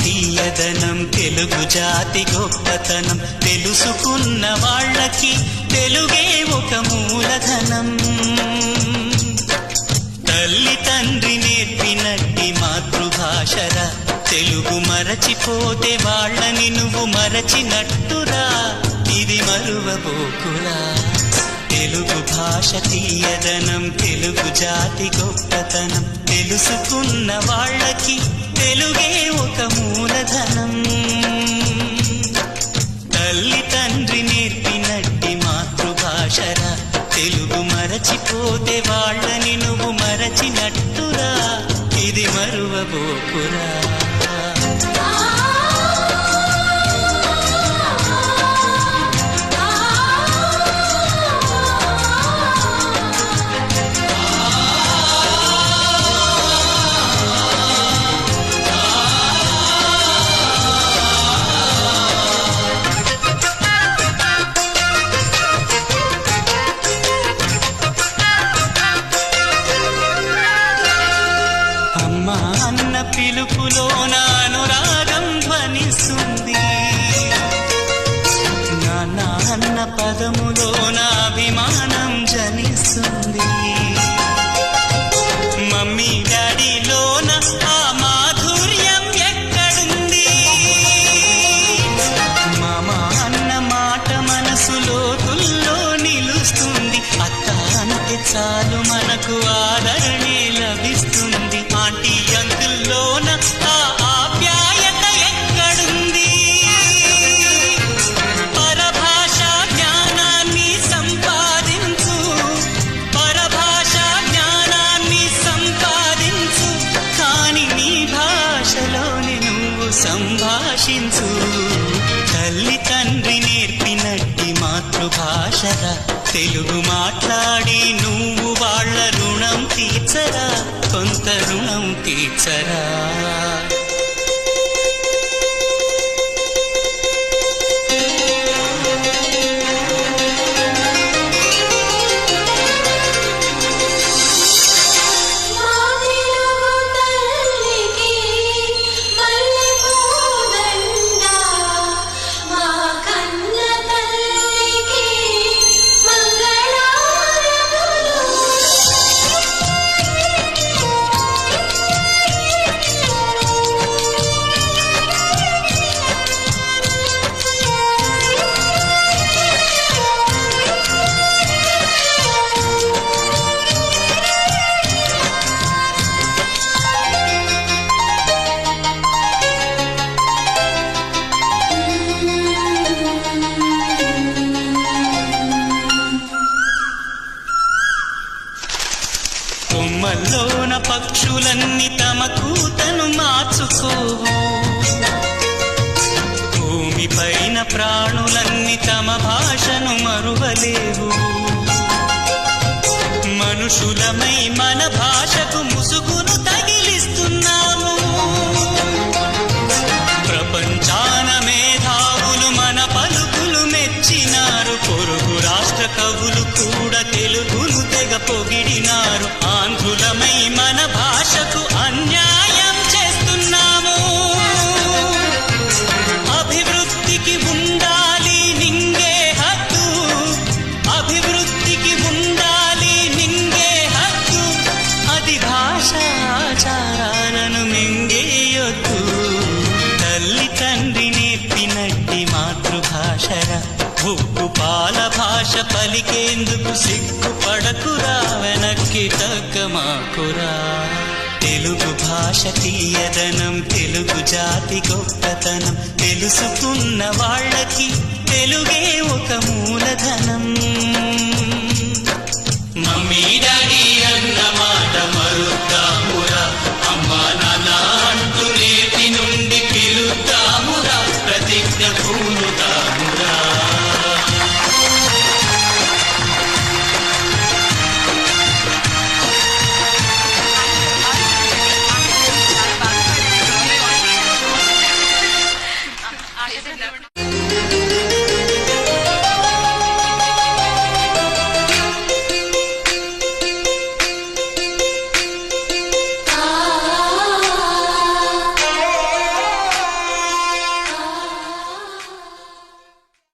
తీయదనం తెలుగు జాతి గొప్పతనం తెలుసుకున్న వాళ్ళకి తెలుగే ఒక మూలధనం. తల్లి తండ్రి నేర్పినట్టి మాతృభాషరా తెలుగు మరచిపోతే వాళ్ళని నువ్వు మరచినట్టురా, ఇది మరువబోకురా. తెలుగు భాష తీయదనం తెలుగు జాతి గొప్పతనం తెలుసుకున్న వాళ్ళకి తెలుగే ఒక మూలధనం. తల్లి తండ్రి నేర్పినట్టి మాతృభాషరా తెలుగు మరచిపోతే వాళ్ళని నువ్వు మరచినట్టురా, ఇది మరువబోకురా. పిలుపులోన అనురాగం ధ్వనిస్తుంది, నాన్న అన్న పదములోన అభిమానం జనిస్తుంది. మమ్మీ డాడీలోన ఆ మాధుర్యం ఎక్కడుంది? మామ అన్న మాట మనసులో తుల్లో నిలుస్తుంది. అత్త అంటే చాలు మనకు ఆదరణే లభిస్తుంది. ఆంటీ అంకుల్లోన ఆ ఆప్యాయత ఎక్కడుంది? పరభాషా జ్ఞానాన్ని సంపాదించు, పరభాషా జ్ఞానాన్ని సంపాదించు, కాని నీ భాషలోని నువ్వు సంభాషించు. తల్లి తండ్రి నేర్పినట్టి మాతృభాషరా తెలుగు మాట్లాడి నువ్వు వాళ్ళ రుణం తీర్చరా, కొంత రుణం తీర్చరా. కొమ్మల్లోన పక్షులన్నీ తమ కూతను మార్చుకోవు, భూమిపైన ప్రాణులన్నీ తమ భాషను మరువలేవు. మనుషులమై మన భాషకు ముసుగును తగిలిస్తున్నాము. ప్రపంచాన మేధావులు మన పలుకులు మెచ్చినారు. పొరుగు రాష్ట్ర కవులు కూడా తెలుగును తెగ పొగిడినారు. ఆంధ్రులమై మన భాషకు అన్యాయం చేస్తున్నాము. అభివృద్ధికి ఉండాలి నింగే హక్కు, అభివృద్ధికి ఉండాలి నింగే హక్కు, అది భాషాచారాలను మింగేయొద్దు. తల్లి తండ్రి నేర్పినట్టి మాతృభాషరా ఉప్పు పాల భాష పలికేందుకు సిగ్గుపడకురా, వెనక్కి తగ్గమాకురా. తెలుగు భాష తీయదనం తెలుగు జాతి గొప్పతనం తెలుసుకున్న వాళ్ళకి తెలుగే ఒక మూలధనం. మమ్మీ డాడీ అన్న మాట మరుద్దామురా, అమ్మా నాన్న అంటూ నేటి నుండి పిలుద్దామురా. ప్రతి నిత్య పూలుదామురా